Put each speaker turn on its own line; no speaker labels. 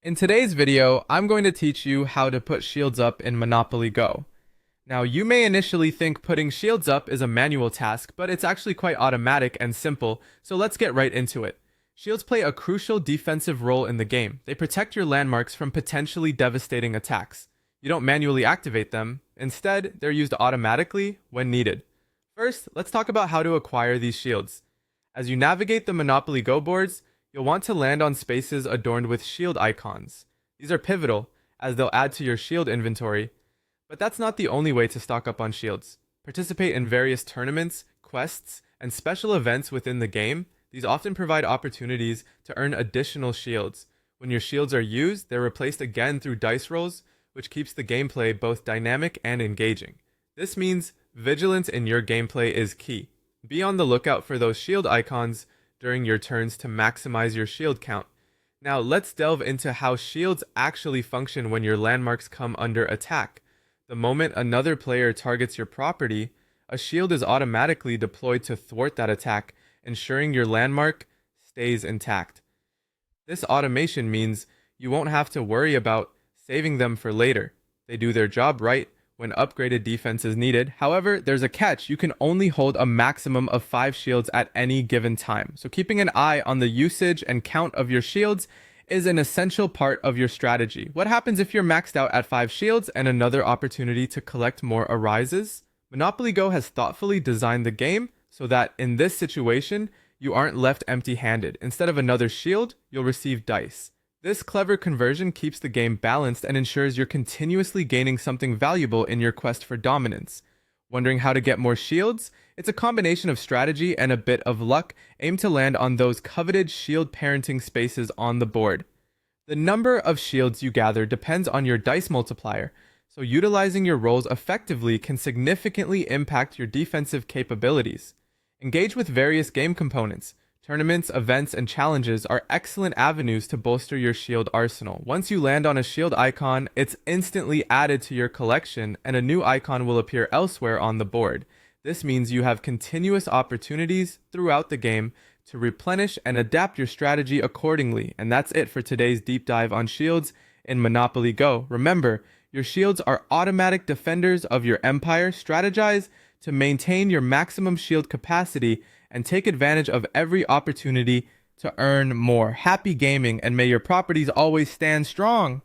In today's video, I'm going to teach you how to put shields up in Monopoly Go. Now, you may initially think putting shields up is a manual task, but it's actually quite automatic and simple, so let's get right into it. Shields play a crucial defensive role in the game. They protect your landmarks from potentially devastating attacks. You don't manually activate them, instead, they're used automatically when needed. First, let's talk about how to acquire these shields. As you navigate the Monopoly Go boards, you'll want to land on spaces adorned with shield icons. These are pivotal, as they'll add to your shield inventory. But that's not the only way to stock up on shields. Participate in various tournaments, quests, and special events within the game. These often provide opportunities to earn additional shields. When your shields are used, they're replaced again through dice rolls, which keeps the gameplay both dynamic and engaging. This means vigilance in your gameplay is key. Be on the lookout for those shield icons during your turns to maximize your shield count. Now let's delve into how shields actually function when your landmarks come under attack. The moment another player targets your property, a shield is automatically deployed to thwart that attack, ensuring your landmark stays intact. This automation means you won't have to worry about saving them for later. They do their job right when upgraded defense is needed. However, there's a catch. You can only hold a maximum of 5 shields at any given time. So keeping an eye on the usage and count of your shields is an essential part of your strategy. What happens if you're maxed out at 5 shields and another opportunity to collect more arises? Monopoly Go has thoughtfully designed the game so that in this situation, you aren't left empty-handed. Instead of another shield, you'll receive dice. This clever conversion keeps the game balanced and ensures you're continuously gaining something valuable in your quest for dominance. Wondering how to get more shields? It's a combination of strategy and a bit of luck. Aim to land on those coveted shield parenting spaces on the board. The number of shields you gather depends on your dice multiplier, so utilizing your rolls effectively can significantly impact your defensive capabilities. Engage with various game components. Tournaments, events, and challenges are excellent avenues to bolster your shield arsenal. Once you land on a shield icon, it's instantly added to your collection, and a new icon will appear elsewhere on the board. This means you have continuous opportunities throughout the game to replenish and adapt your strategy accordingly. And that's it for today's deep dive on shields in Monopoly Go. Remember, your shields are automatic defenders of your empire. Strategize to maintain your maximum shield capacity and take advantage of every opportunity to earn more. Happy gaming, and may your properties always stand strong.